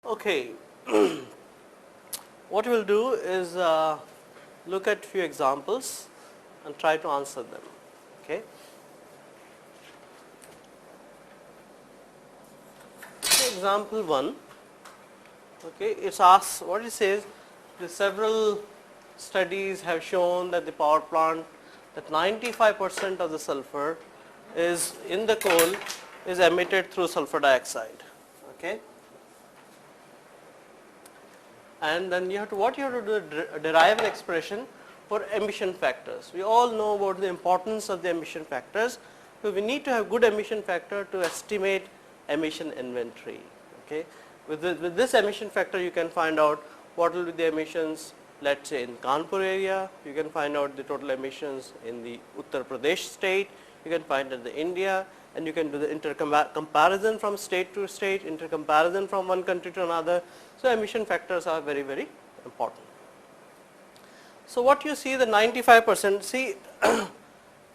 Okay, what we will do is look at few examples and try to answer them. Okay. So example 1, okay, it's asked, what it says, the several studies have shown that the power plant, that 95% of the sulfur is in the coal is emitted through sulfur dioxide. Okay. And then you have to, what you have to do, derive an expression for emission factors. We all know about the importance of the emission factors. So we need to have good emission factor to estimate emission inventory. Okay. With this emission factor, you can find out what will be the emissions, let's say in Kanpur area. You can find out the total emissions in the Uttar Pradesh state. You can find it in India, and you can do the comparison from state to state, intercomparison from one country to another. So emission factors are very, very important. So what you see, the 95%, see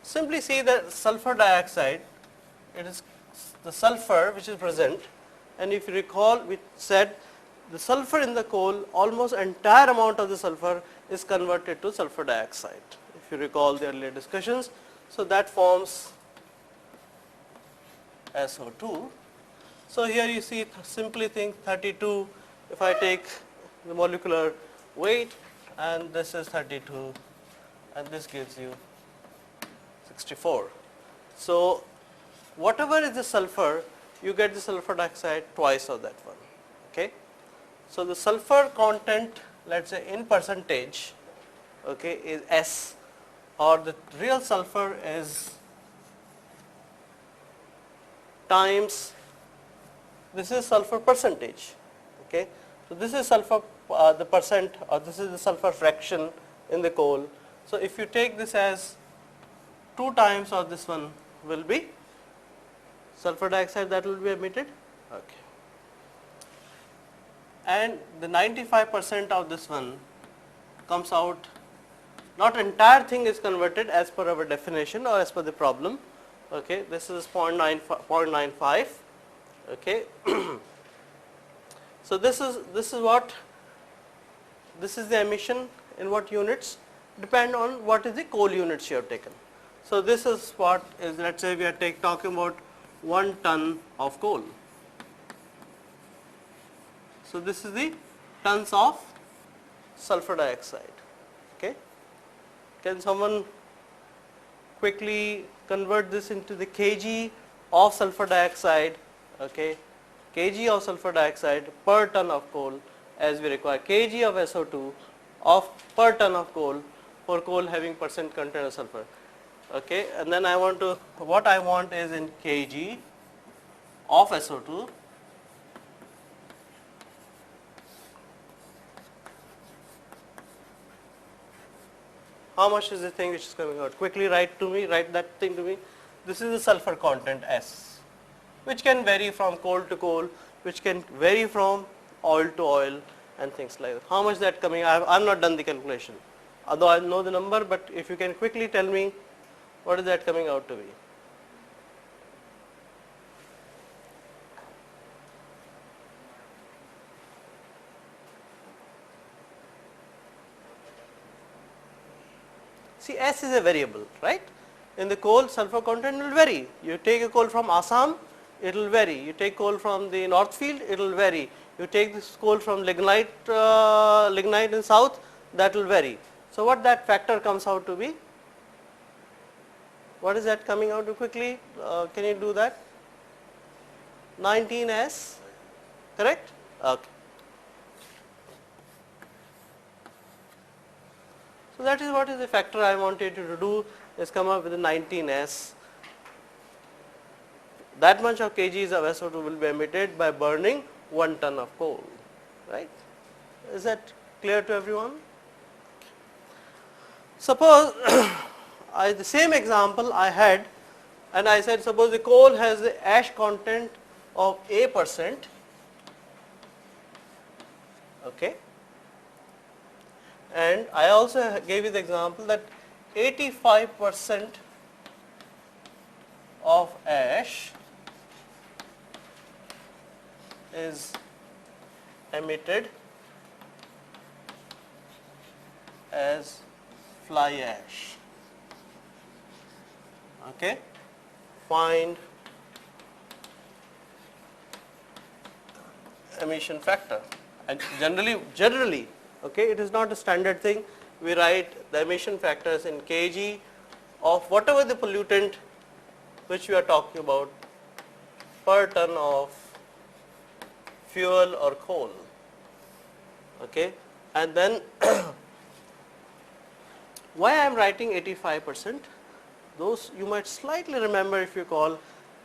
simply see the sulfur dioxide, it is the sulfur which is present, and if you recall, we said the sulfur in the coal, almost entire amount of the sulfur is converted to sulfur dioxide, if you recall the earlier discussions. So that forms SO2. So here you see, simply think 32, if I take the molecular weight, and this is 32, and this gives you 64. So whatever is the sulfur, you get the sulfur dioxide twice of that one. Okay. So the sulfur content, let's say in percentage, okay, is S, or the real sulfur is times, this is sulfur percentage. Okay. So this is sulfur the percent, or this is the sulfur fraction in the coal. So if you take this as 2 times of this one will be sulfur dioxide that will be emitted. Okay. And the 95% of this one comes out, not entire thing is converted as per our definition or as per the problem. Okay. This is 0.95. Okay. So this is what, this is the emission in what units, depend on what is the coal units you have taken. So this is what is, let's say we are talking about 1 ton of coal. So this is the tons of sulfur dioxide. Okay. Can someone quickly convert this into the kg of sulfur dioxide? Okay. Kg of sulfur dioxide per ton of coal, as we require kg of SO2 of per ton of coal for coal having percent content of sulfur. Okay. And then I want to, what I want is in kg of SO2 how much is the thing which is coming out? Quickly write that thing to me. This is the sulfur content S, which can vary from coal to coal, which can vary from oil to oil and things like that. How much that coming? I have not done the calculation, although I know the number, but if you can quickly tell me what is that coming out to be. See, S is a variable, right? In the coal, sulfur content will vary. You take a coal from Assam, it will vary. You take coal from the North Field, it will vary. You take this coal from lignite in south, that will vary. So what that factor comes out to be? What is that coming out to quickly? Can you do that? 19S, correct? Okay. So that is what is the factor I wanted you to do, is come up with a 19S. That much of kgs of SO2 will be emitted by burning 1 ton of coal, right? Is that clear to everyone? Suppose the same example I had, and I said suppose the coal has the ash content of A%, Okay. And I also gave you the example that 85% of ash is emitted as fly ash. Okay. Find emission factor, and generally, okay, it is not a standard thing. We write the emission factors in kg of whatever the pollutant which we are talking about per ton of fuel or coal. Okay, and then why I am writing 85%? Those you might slightly remember, if you recall,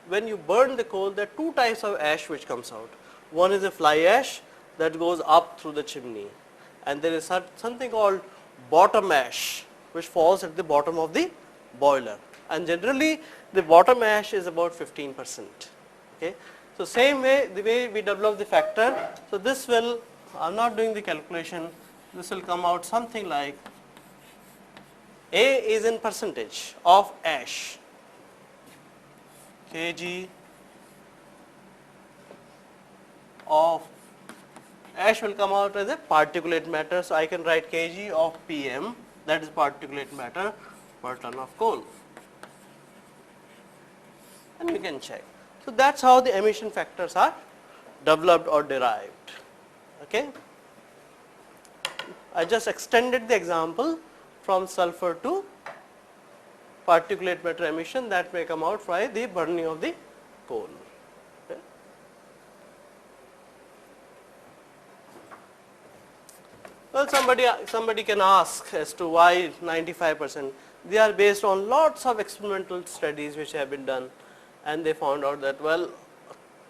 when you burn the coal, there are two types of ash which comes out. One is a fly ash that goes up through the chimney, and there is something called bottom ash which falls at the bottom of the boiler, and generally the bottom ash is about 15%. Okay. So same way, the way we develop the factor, so this will, I am not doing the calculation, this will come out something like A is in percentage of ash, kg of ash will come out as a particulate matter. So I can write kg of PM, that is particulate matter per ton of coal, and we can check. So that's how the emission factors are developed or derived. Okay. I just extended the example from sulfur to particulate matter emission that may come out by the burning of the coal. Okay. Well, somebody can ask as to why 95%. They are based on lots of experimental studies which have been done, and they found out that, well,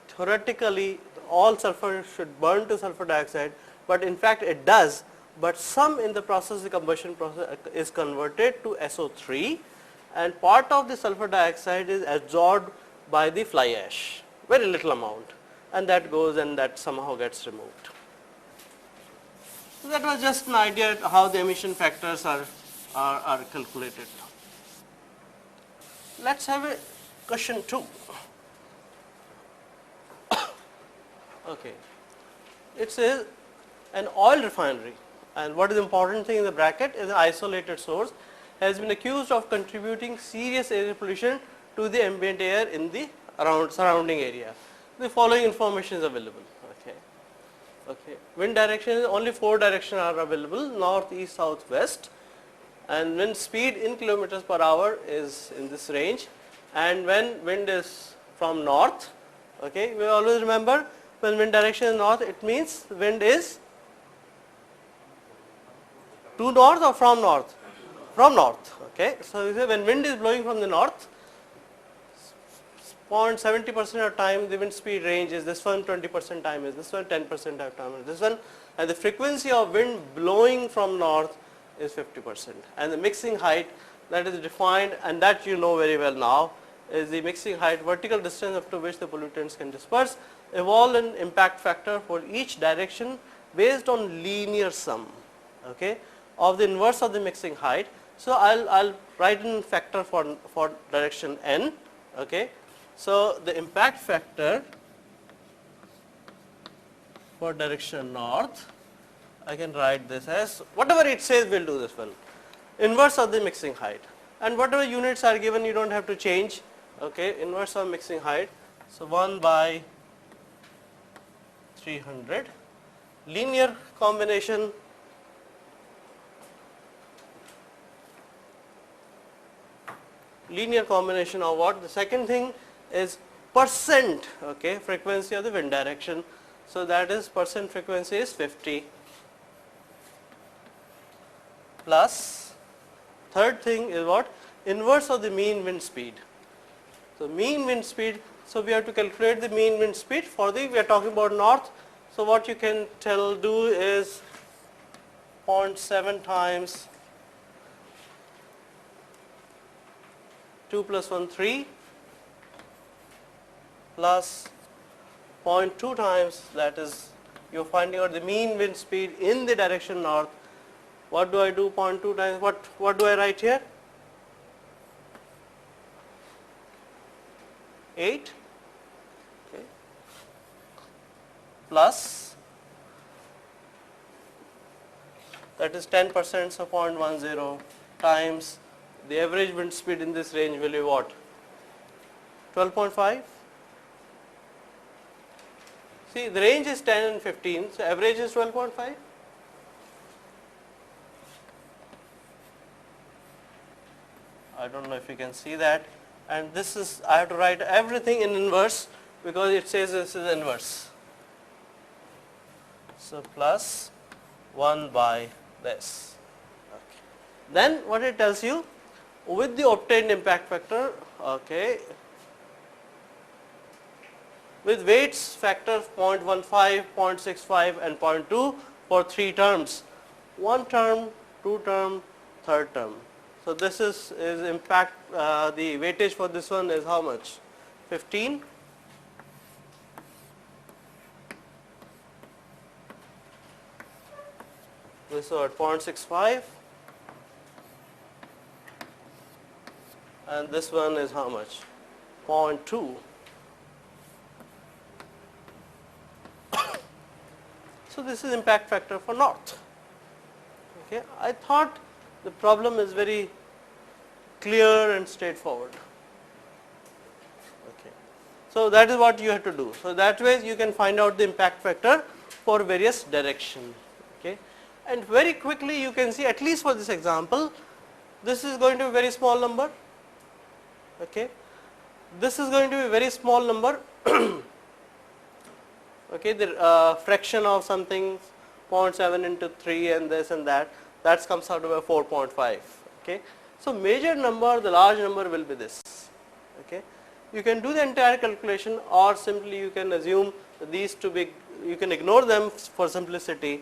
theoretically all sulfur should burn to sulfur dioxide, but in fact it does, but some in the process, the combustion process is converted to SO3, and part of the sulfur dioxide is absorbed by the fly ash, very little amount, and that goes and that somehow gets removed. So that was just an idea how the emission factors are calculated. Let's have a question 2. Okay. It says an oil refinery, and what is the important thing in the bracket is an isolated source, has been accused of contributing serious air pollution to the ambient air in the surrounding area. The following information is available. Okay. Okay. Wind direction, only 4 directions are available: north, east, south, west, and wind speed in kilometers per hour is in this range. And when wind is from north, okay, we always remember when wind direction is north, it means wind is to north or from north? From north. Okay. So when wind is blowing from the north, 70% of time the wind speed range is this one, 20% time is this one, 10% of time is this one, and the frequency of wind blowing from north is 50%, and the mixing height that is defined, and that you know very well now, is the mixing height, vertical distance up to which the pollutants can disperse. Evolve an impact factor for each direction based on linear sum, okay, of the inverse of the mixing height. So I'll write in factor for direction n. Okay. So the impact factor for direction north, I can write this as whatever it says, we'll do this well. Inverse of the mixing height, and whatever units are given, you don't have to change. Okay, inverse of mixing height. So 1 by 300. Linear combination, of what? The second thing is percent, okay, frequency of the wind direction. So that is percent frequency is 50 plus, third thing is what? Inverse of the mean wind speed. So mean wind speed, so we have to calculate the mean wind speed for the, we are talking about north. So what you can do is 0.7 times 2 plus 1, 3 plus 0.2 times, that is you are finding out the mean wind speed in the direction north. What do I do? 0.2 times what do I write here? 8, okay, plus, that is 10%, so 0.10 times the average wind speed in this range will be what? 12.5. See, the range is 10 and 15, so average is 12.5. I don't know if you can see that, and this is, I have to write everything in inverse because it says this is inverse. So plus 1 by this. Okay. Then what it tells you, with the obtained impact factor, okay, with weights factor 0.15, 0.65 and 0.2 for 3 terms, 1 term, 2 term, 3rd term. So this is impact, the weightage for this one is how much? 15. This is at 0.65 and this one is how much? 0.2. So this is impact factor for north. Okay, I thought the problem is very clear and straightforward. Okay, so that is what you have to do. So that way you can find out the impact factor for various directions. Okay, and very quickly you can see, at least for this example, this is going to be a very small number. Okay, this is going to be a very small number. Okay, the fraction of something 0.7 into 3 and this and that comes out to a 4.5. Okay, so major number, the large number will be this. Okay, you can do the entire calculation, or simply you can assume that these two big, you can ignore them for simplicity.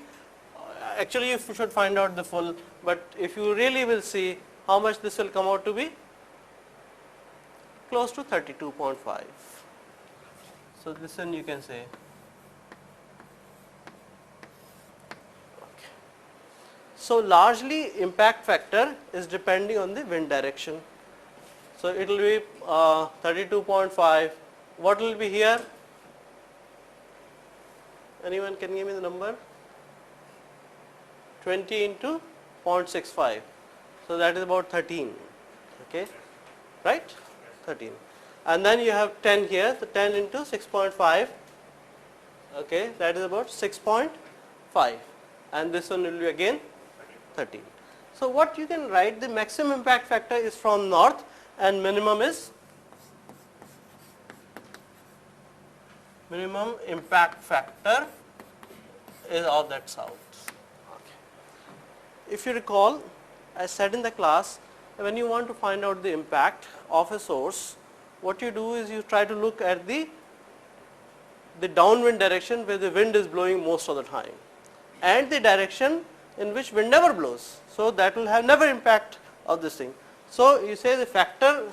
Actually you should find out the full, but if you really will see how much this will come out to be, close to 32.5. So this one you can say. So largely impact factor is depending on the wind direction. So it will be 32.5. What will be here? Anyone can give me the number? 20 into 0.65. So that is about 13. Okay, right? 13. And then you have 10 here. So 10 into 6.5. Okay, that is about 6.5. And this one will be again 13. So what you can write, the maximum impact factor is from north and minimum is, minimum impact factor is of that south. Okay. If you recall, I said in the class, when you want to find out the impact of a source, what you do is you try to look at the downwind direction where the wind is blowing most of the time, and the direction in which wind never blows. So that will have never impact of this thing. So you say the factor,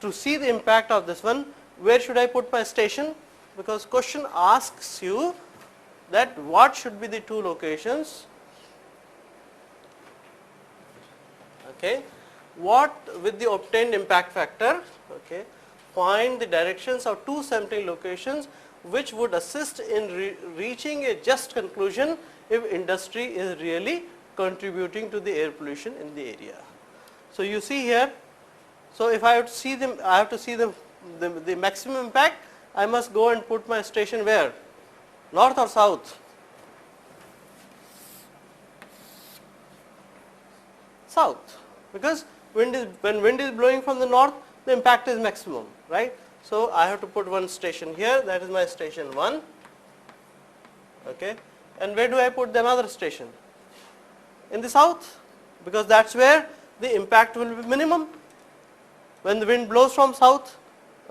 to see the impact of this one, where should I put my station? Because question asks you that what should be the two locations. Okay, what with the obtained impact factor, okay, find the directions of two sampling locations which would assist in reaching a just conclusion if industry is really contributing to the air pollution in the area. So you see here, so if I have to see them, I have to see the maximum impact, I must go and put my station where? North or south? South, because when wind is blowing from the north, the impact is maximum, right? So I have to put one station here, that is my station 1. Okay, and where do I put the another station? In the south, because that's where the impact will be minimum. When the wind blows from south,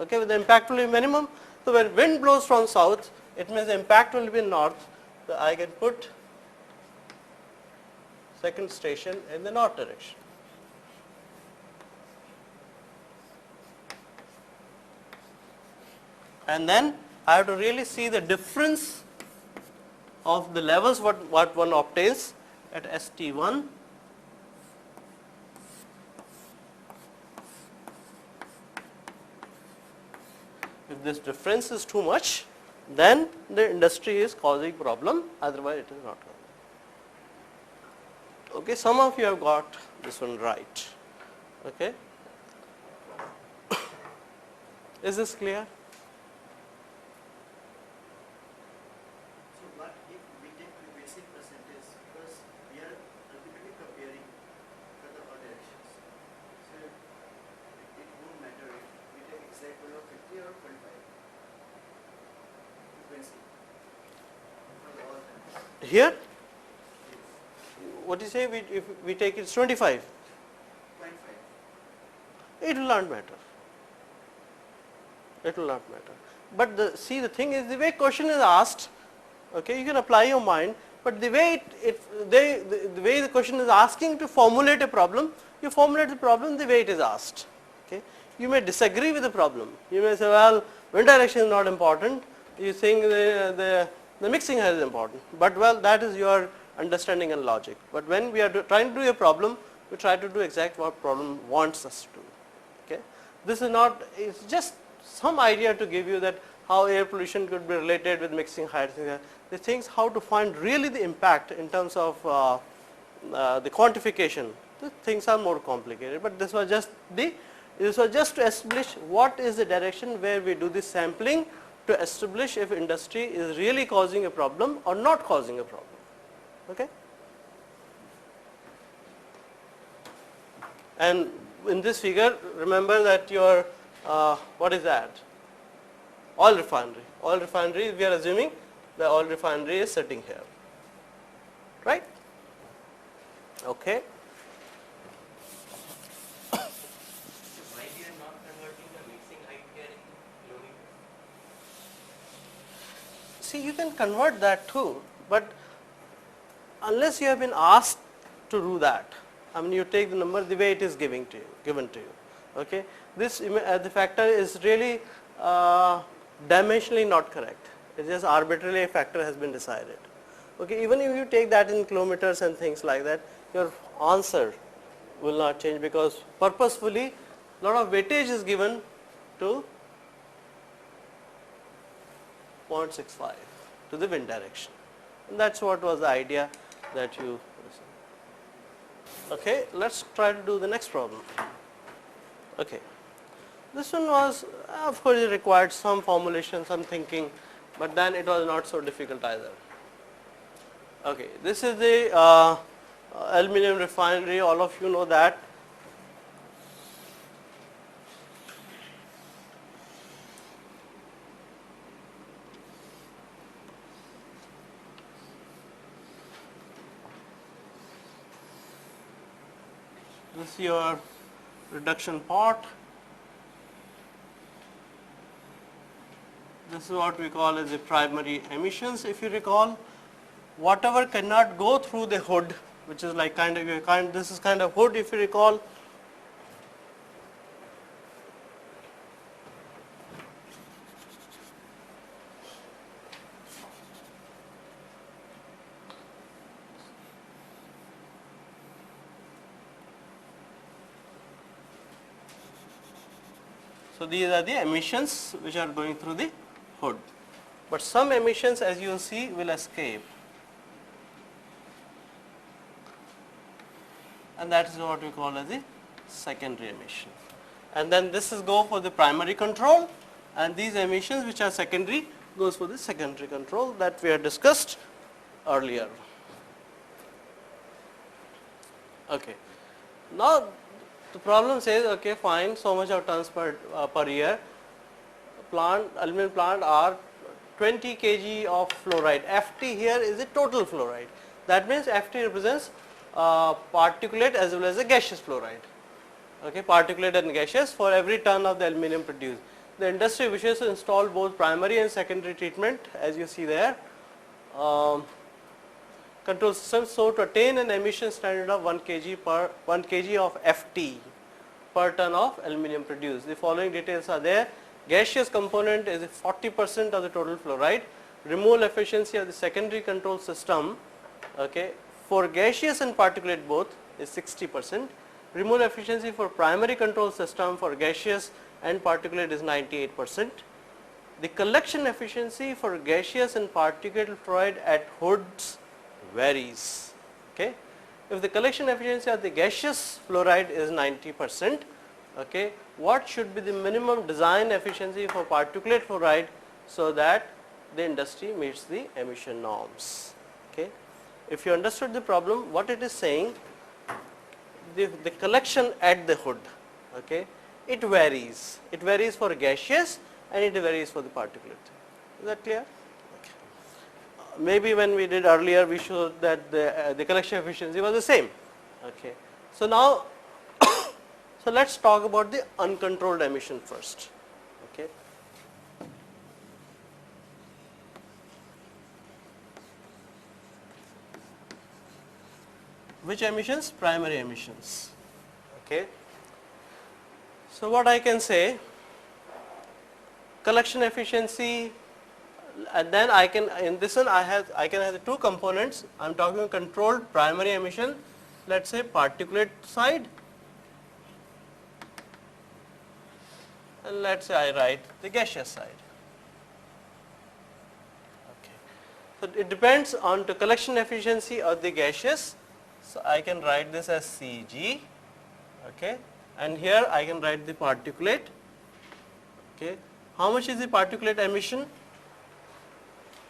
okay, the impact will be minimum. So when wind blows from south, it means the impact will be north. So I can put second station in the north direction. And then I have to really see the difference of the levels what one obtains at ST1 . If this difference is too much, then the industry is causing problem, otherwise it is not. Okay, some of you have got this one right. Okay. Is this clear? So what if we take the basic percentage, because we are ultimately comparing for the all directions. So it won't matter if we take exact value of 50 or 45 frequency for the all times. Here, what do you say? If we take it 25, 0.5. it will not matter. It will not matter. But see, the thing is, the way question is asked, okay, you can apply your mind, but the way the way the question is asking to formulate a problem, you formulate the problem the way it is asked. Okay, you may disagree with the problem. You may say, well, wind direction is not important. You think the mixing height is important, but well, that is your understanding and logic. But when we are trying to do a problem, we try to do exact what problem wants us to do. Okay, this is not. It's just some idea to give you that how air pollution could be related with mixing height. The things how to find really the impact in terms of the quantification. The things are more complicated, but this was just to establish what is the direction where we do this sampling to establish if industry is really causing a problem or not causing a problem. Okay. And in this figure, remember that your what is that? Oil refinery. Oil refinery, we are assuming the oil refinery is sitting here, right? Okay. Why we are not converting the mixing height here in kilometers? See, you can convert that too, but unless you have been asked to do that, I mean, you take the number the way it is given to you. Okay, this the factor is really dimensionally not correct. It is just arbitrarily a factor has been decided. Okay, even if you take that in kilometers and things like that, your answer will not change, because purposefully lot of weightage is given to 0.65 to the wind direction, and that's what was the idea that you. Okay, let's try to do the next problem. Okay, this one was, of course, it required some formulation, some thinking, but then it was not so difficult either. Okay, this is the aluminum refinery, all of you know that. This is your reduction pot. This is what we call as the primary emissions. If you recall, whatever cannot go through the hood, which is like this is kind of hood, if you recall. So these are the emissions which are going through the hood, but some emissions, as you will see, will escape, and that is what we call as the secondary emission. And then this is go for the primary control, and these emissions which are secondary goes for the secondary control that we had discussed earlier. Okay, now the problem says, okay, fine, so much of tons per year. Aluminum plant are 20 kg of fluoride. Ft here is the total fluoride. That means Ft represents particulate as well as the gaseous fluoride. Okay, particulate and gaseous for every ton of the aluminum produced. The industry wishes to install both primary and secondary treatment, as you see there. Control system, so to attain an emission standard of 1 kg of Ft per ton of aluminum produced. The following details are there. Gaseous component is 40% of the total fluoride. removal efficiency of the secondary control system, okay, for gaseous and particulate both is 60%. Removal efficiency for primary control system for gaseous and particulate is 98%. The collection efficiency for gaseous and particulate fluoride at hoods varies. Okay. If the collection efficiency of the gaseous fluoride is 90%, okay, what should be the minimum design efficiency for particulate fluoride so that the industry meets the emission norms? Okay. If you understood the problem, what it is saying, the collection at the hood, okay, it varies. It varies for gaseous and it varies for the particulate. Is that clear? Okay. Maybe when we did earlier, we showed that the collection efficiency was the same. Okay. So now, so let's talk about the uncontrolled emission first. Okay. Which emissions? Primary emissions. Okay. So what I can say, collection efficiency, and then I can, in this one I can have the two components. I am talking controlled primary emission, let us say particulate side, and let us say I write the gaseous side. Okay. So it depends on the collection efficiency of the gaseous. So I can write this as Cg, okay, and here I can write the particulate. Okay. How much is the particulate emission?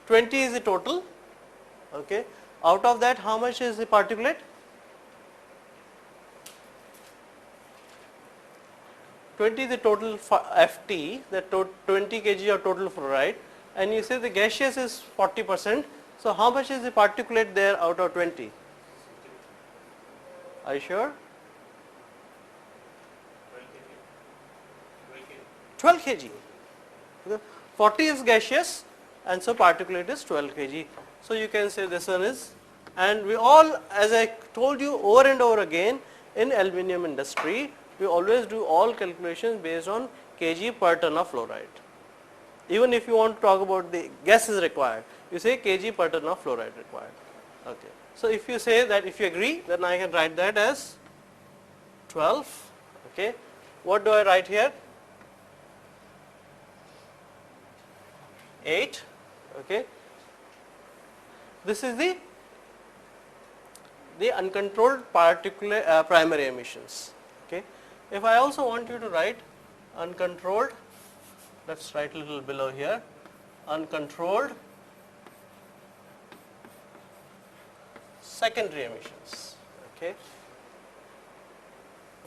20 is the total. Okay. Out of that, how much is the particulate? 20 is the total FT, the 20 kg of total fluoride, and you say the gaseous is 40%. So how much is the particulate there out of 20? Are you sure? 12 kg. 40 is gaseous and so particulate is 12 kg. So you can say this one is, and we all, as I told you over and over again, in aluminum industry, we always do all calculations based on kg per ton of fluoride. Even if you want to talk about the gases required, you say kg per ton of fluoride required. Okay. So if you say that, if you agree, then I can write that as 12. Okay. What do I write here? 8. Okay. This is the uncontrolled particulate primary emissions. Okay. If I also want you to write uncontrolled, let's write a little below here, uncontrolled secondary emissions. Okay.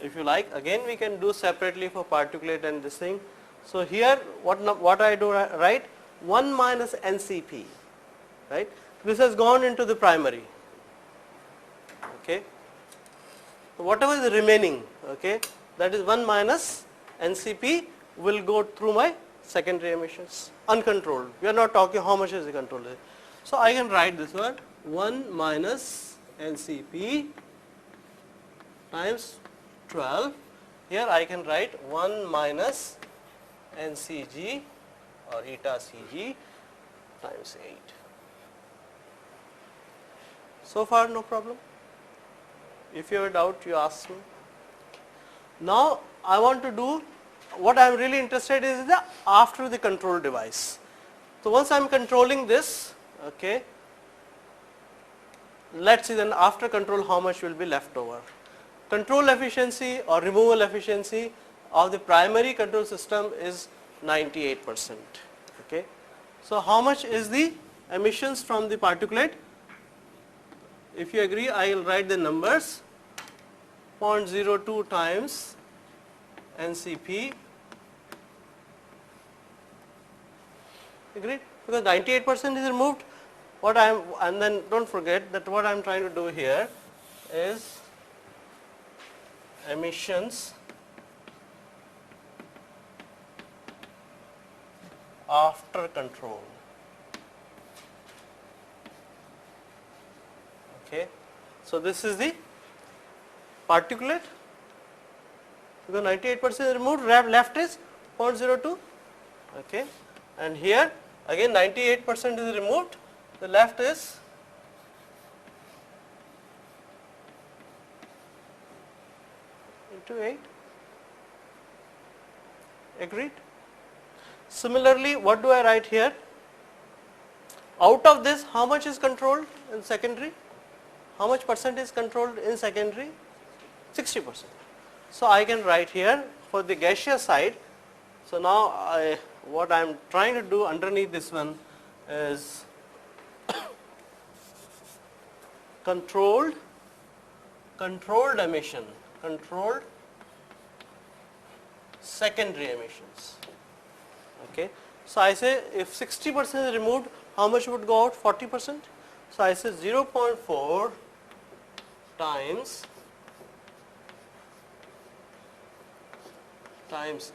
If you like, again we can do separately for particulate and this thing. So here what I do write 1 minus NCP, right? This has gone into the primary. Okay. So whatever is remaining, okay, that is 1 minus NCP will go through my secondary emissions, uncontrolled. We are not talking how much is the controlled. So I can write this one, 1 minus NCP times 12. Here I can write 1 minus NCG or eta Cg times 8. So far no problem. If you have a doubt, you ask me. Now I want to do, what I am really interested in is the after the control device. So once I am controlling this, okay, let's see then after control how much will be left over. Control efficiency or removal efficiency of the primary control system is 98%. Okay. So how much is the emissions from the particulate? If you agree, I will write the numbers. 0.02 times NCP. Agreed? Because 98% is removed. What I am, and then don't forget that what I am trying to do here is emissions after control. Okay. So this is the particulate, because 98% is removed, left is 0.02. Okay. And here Again 98% is removed, the left is into 8. Agreed? Similarly, what do I write here? Out of this, how much is controlled in secondary? How much percent is controlled in secondary? 60%. So I can write here for the gaseous side. So now what I am trying to do underneath this one is controlled emission, controlled secondary emissions. Okay. So I say if 60% is removed, how much would go out? 40%. So I say 0.4 times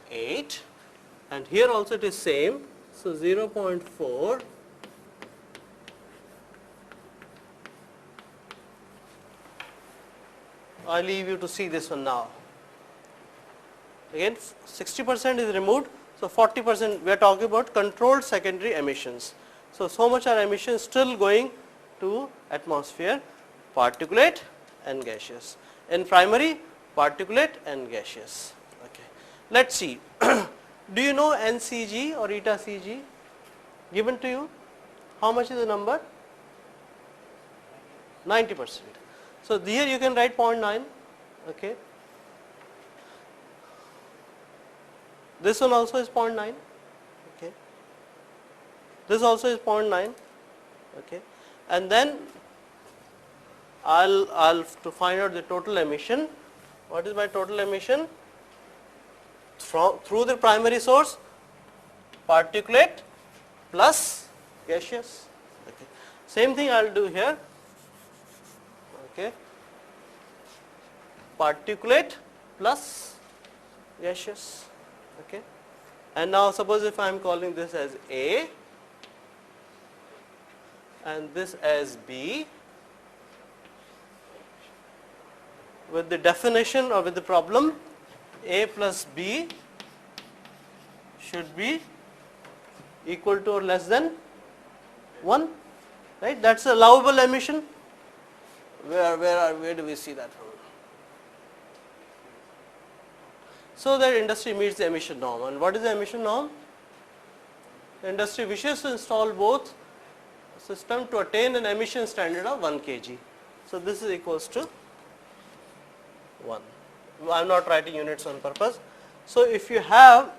8, and here also it is same. So 0.4 I leave you to see this one now. Again 60% is removed, so 40% we are talking about controlled secondary emissions. So much are emissions still going to atmosphere, particulate and gaseous. In primary, particulate and gaseous. Okay. Let's see. Do you know NCG or eta Cg given to you? How much is the number? 90%. So here you can write 0.9. Okay. This one also is 0.9. Okay. This also is 0.9. Okay. And then I'll to find out the total emission. What is my total emission? Through the primary source, particulate plus gaseous. Okay. Same thing I'll do here. Okay. Particulate plus gaseous. Okay. And now suppose if I am calling this as A and this as B, with the definition or with the problem, A plus B should be equal to or less than 1, right? That's allowable emission. Where do we see that from? So that industry meets the emission norm. And what is the emission norm? The industry wishes to install both system to attain an emission standard of 1 kg. So this is equals to 1. I am not writing units on purpose. So if you have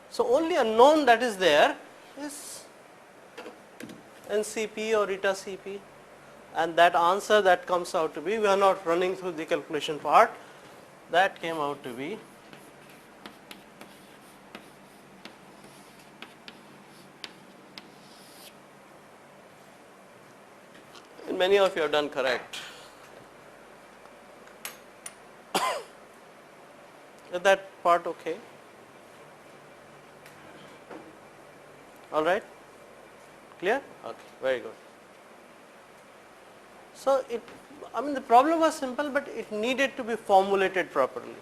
so only a known that is there is NCP or eta Cp, and that answer that comes out to be, we are not running through the calculation part, that came out to be and many of you have done correct. Is that part okay? All right? Clear? Okay, very good. So the problem was simple, but it needed to be formulated properly.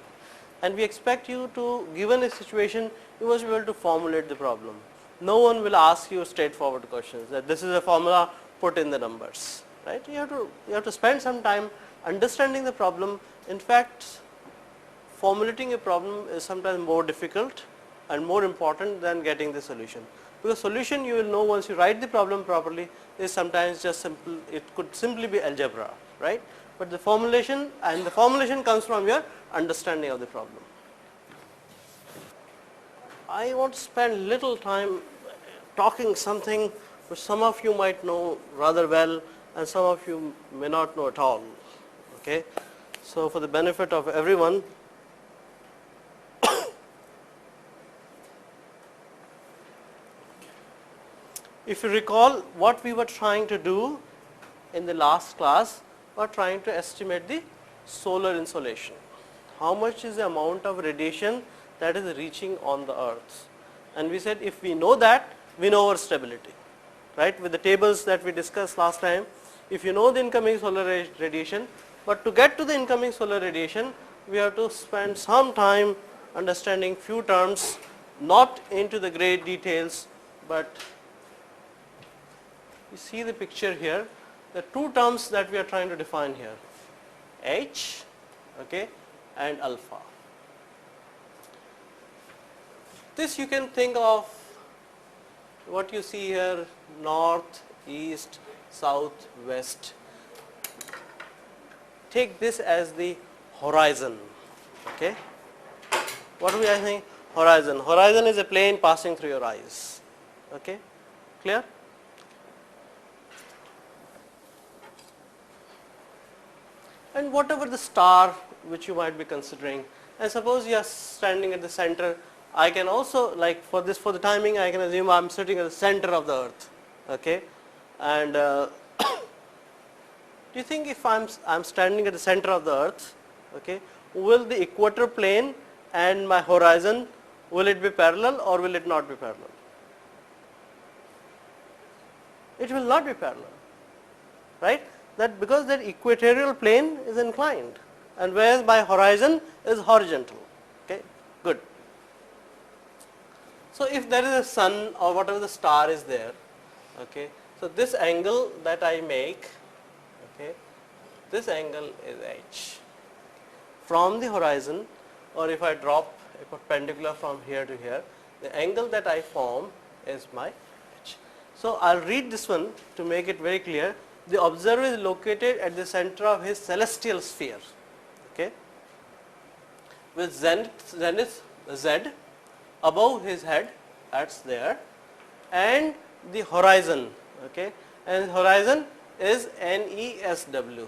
And we expect you to, given a situation, you must be able to formulate the problem. No one will ask you straightforward questions that this is a formula, put in the numbers, right? You have to spend some time understanding the problem. In fact, formulating a problem is sometimes more difficult and more important than getting the solution. Because solution you will know once you write the problem properly is sometimes just simple, it could simply be algebra, right? But the formulation, and the formulation comes from your understanding of the problem. I want to spend little time talking something which some of you might know rather well and some of you may not know at all. Okay? So for the benefit of everyone, if you recall what we were trying to do in the last class, we were trying to estimate the solar insolation. How much is the amount of radiation that is reaching on the earth? And we said if we know that, we know our stability, right? With the tables that we discussed last time, if you know the incoming solar radiation, but to get to the incoming solar radiation, we have to spend some time understanding few terms, not into the great details, but you see the picture here, the two terms that we are trying to define here, H, okay, and alpha. This you can think of what you see here, north, east, south, west. Take this as the horizon, okay. What we are saying? Horizon. Horizon is a plane passing through your eyes, okay, clear? And whatever the star which you might be considering, and suppose you are standing at the center, I can also, like for the timing, I can assume I am sitting at the center of the earth, okay, and do you think if I am standing at the center of the earth, okay, will the equator plane and my horizon, will it be parallel or will it not be parallel? It will not be parallel, right? That because that equatorial plane is inclined, and whereas my horizon is horizontal, okay, good. So if there is a sun or whatever the star is there, okay, so this angle that I make, okay, this angle is H from the horizon, or if I drop a perpendicular from here to here, the angle that I form is my H. So I'll read this one to make it very clear. The observer is located at the center of his celestial sphere, okay, with zenith Z above his head, that's there, and the horizon, okay, and horizon is NESW,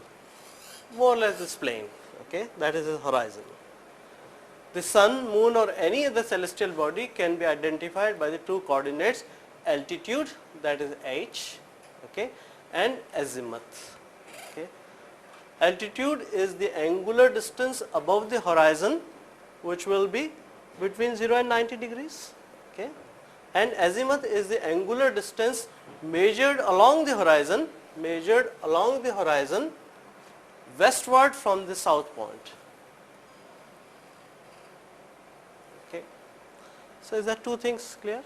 more or less this plane, okay, that is his horizon. The sun, moon or any other celestial body can be identified by the two coordinates, altitude, that is H, okay, and azimuth, okay. Altitude is the angular distance above the horizon, which will be between 0 and 90 degrees, okay, and azimuth is the angular distance measured along the horizon, westward from the south point, okay. So is that two things clear?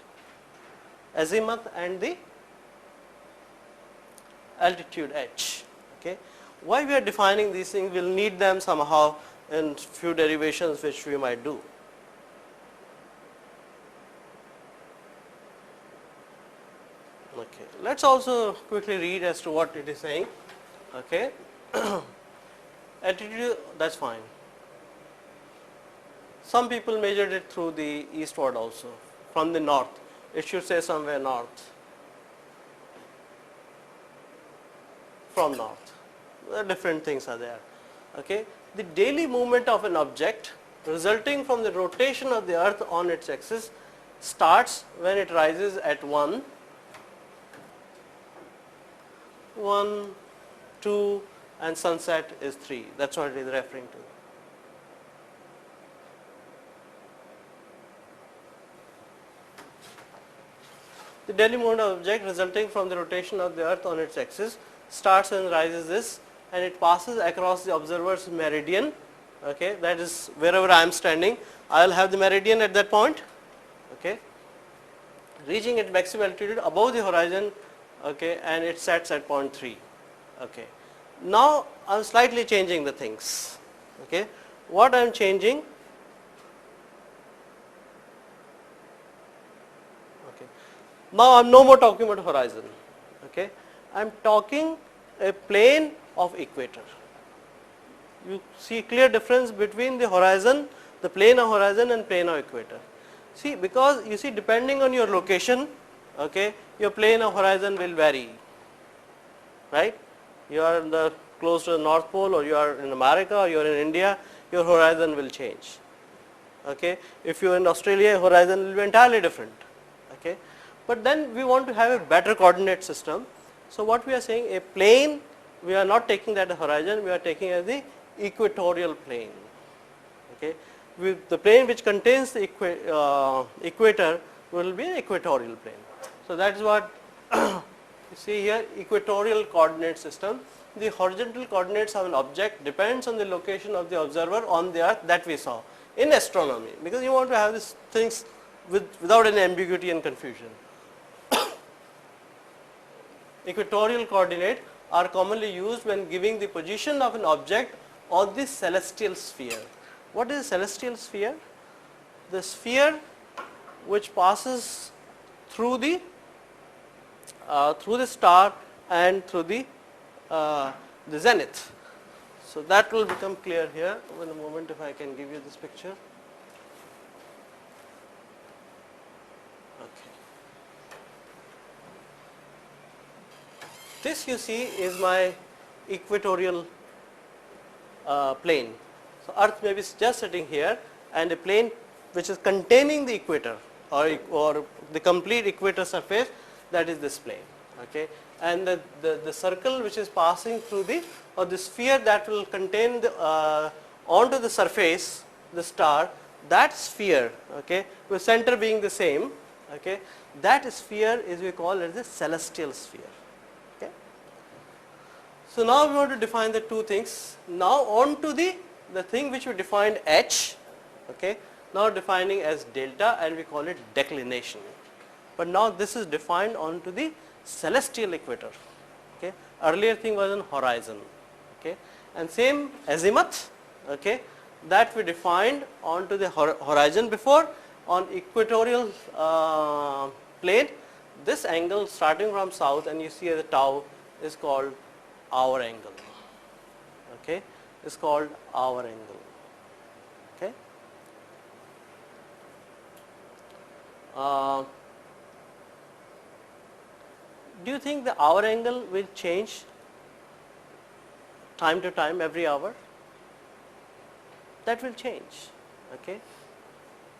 Azimuth and the altitude H, okay. Why we are defining these things? We will need them somehow in few derivations which we might do. Okay. Let us also quickly read as to what it is saying, okay. Altitude, that is fine. Some people measured it through the eastward also, from the north, it should say somewhere north, from north, different things are there, okay. The daily movement of an object resulting from the rotation of the earth on its axis starts when it rises at 1, 2 and sunset is 3, that is what it is referring to. The daily movement of object resulting from the rotation of the earth on its axis starts and rises this, and it passes across the observer's meridian, okay, that is wherever I am standing, I will have the meridian at that point, okay, reaching its maximum altitude above the horizon, okay, and it sets at point 3, okay. Now I am slightly changing the things, okay. What I am changing, okay, now I am no more talking about horizon, okay, I am talking a plane of equator. You see clear difference between the horizon, the plane of horizon and plane of equator. See, because you see depending on your location, okay, your plane of horizon will vary, right. You are in the close to the North Pole, or you are in America, or you are in India, your horizon will change, okay. If you are in Australia, horizon will be entirely different, okay. But then we want to have a better coordinate system. So what we are saying, a plane, we are not taking that as horizon, we are taking as the equatorial plane, okay. The plane which contains the equator will be an equatorial plane. So that is what you see here, equatorial coordinate system. The horizontal coordinates of an object depends on the location of the observer on the earth, that we saw. in astronomy, because you want to have these things without any ambiguity and confusion. Equatorial coordinate are commonly used when giving the position of an object on the celestial sphere. What is a celestial sphere? The sphere which passes through the star and through the zenith. So that will become clear here. In a moment, if I can give you this picture. Okay. This you see is my equatorial plane. So Earth may be just sitting here, and a plane which is containing the equator or the complete equator surface, that is this plane. Okay. And the circle which is passing through the sphere that will contain onto the surface, the star, that sphere, okay, with center being the same, okay, that sphere is we call as the celestial sphere. Okay. So now we want to define the two things. Now on to the thing which we defined h, okay, now defining as delta, and we call it declination. But now this is defined onto the celestial equator. Okay. Earlier thing was on horizon. Okay. And same azimuth, okay, that we defined onto the horizon before. On equatorial plane, this angle starting from south, and you see the tau is called hour angle. Okay, is called hour angle. Okay. Do you think the hour angle will change time to time, every hour? That will change, okay?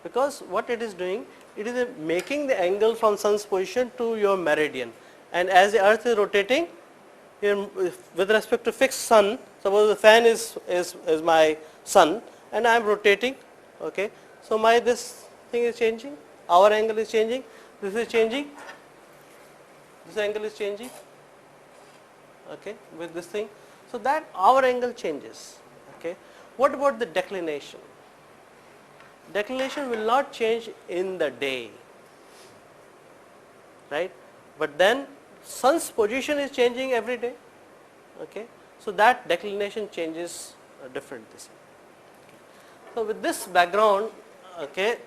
Because what it is doing, it is making the angle from sun's position to your meridian, and as the earth is rotating, with respect to fixed sun, suppose the fan is my sun and I am rotating, okay? So my this thing is changing, hour angle is changing, this is changing, this angle is changing, okay, with this thing. So that hour angle changes, okay. What about the declination? Declination will not change in the day, right, but then sun's position is changing every day, okay. So that declination changes different this. Okay. So with this background, okay,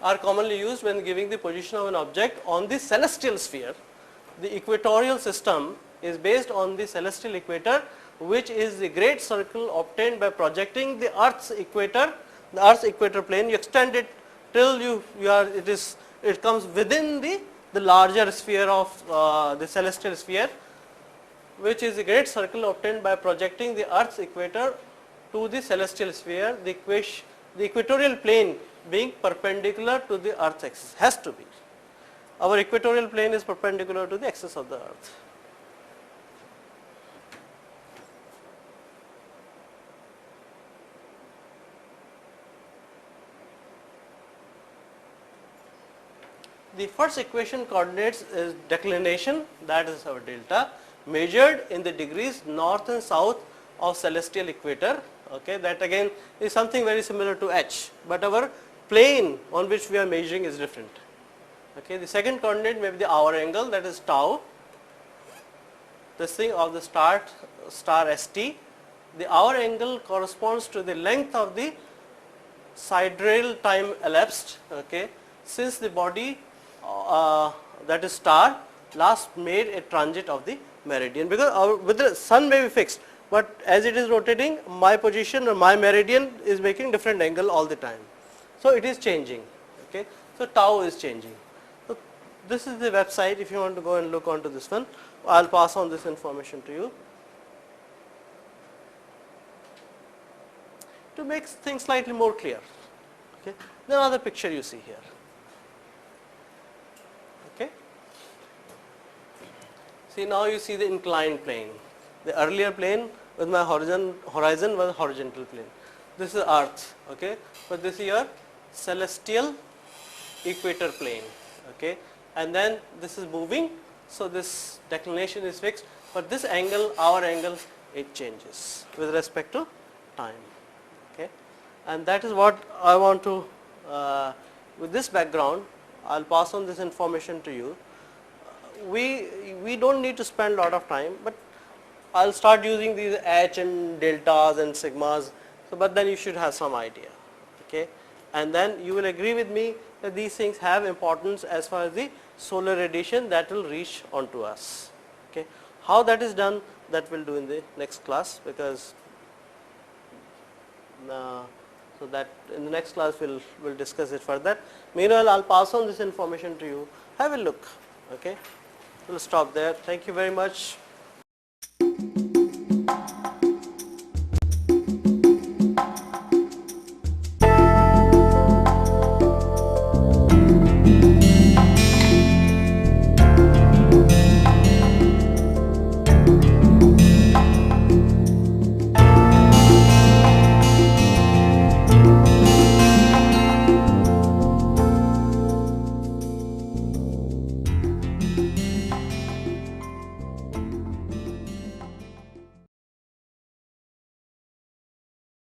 are commonly used when giving the position of an object on the celestial sphere. The equatorial system is based on the celestial equator, which is the great circle obtained by projecting the Earth's equator, the Earth's equator plane. You extend it till it comes within the larger sphere of the celestial sphere, which is a great circle obtained by projecting the Earth's equator to the celestial sphere. The equatorial plane being perpendicular to the Earth's axis, has to be. Our equatorial plane is perpendicular to the axis of the Earth. The first equation coordinates is declination, that is our delta, measured in the degrees north and south of celestial equator. Okay, that again is something very similar to h, but our plane on which we are measuring is different. Okay, the second coordinate may be the hour angle, that is tau, this thing of the star st. The hour angle corresponds to the length of the sidereal time elapsed, okay, since the body that is star last made a transit of the meridian, because with the sun may be fixed, but as it is rotating, my position or my meridian is making different angle all the time. So it is changing, okay. So tau is changing. So this is the website, if you want to go and look onto this one, I will pass on this information to you. To make things slightly more clear, okay. Then another picture you see here. Okay. See, now you see the inclined plane. The earlier plane with my horizon was horizontal plane. This is Earth, okay, but this is your celestial equator plane, okay, and then this is moving, so this declination is fixed, but this angle, our angle, it changes with respect to time, okay, and that is what I want to, with this background, I will pass on this information to you. We do not need to spend a lot of time, but I will start using these H and deltas and sigmas, so but then you should have some idea, okay, and then you will agree with me that these things have importance as far as the solar radiation that will reach onto us. Okay. How that is done, that we will do in the next class, because so that in the next class we'll discuss it further. Meanwhile, I'll pass on this information to you. Have a look. Okay. We'll stop there. Thank you very much.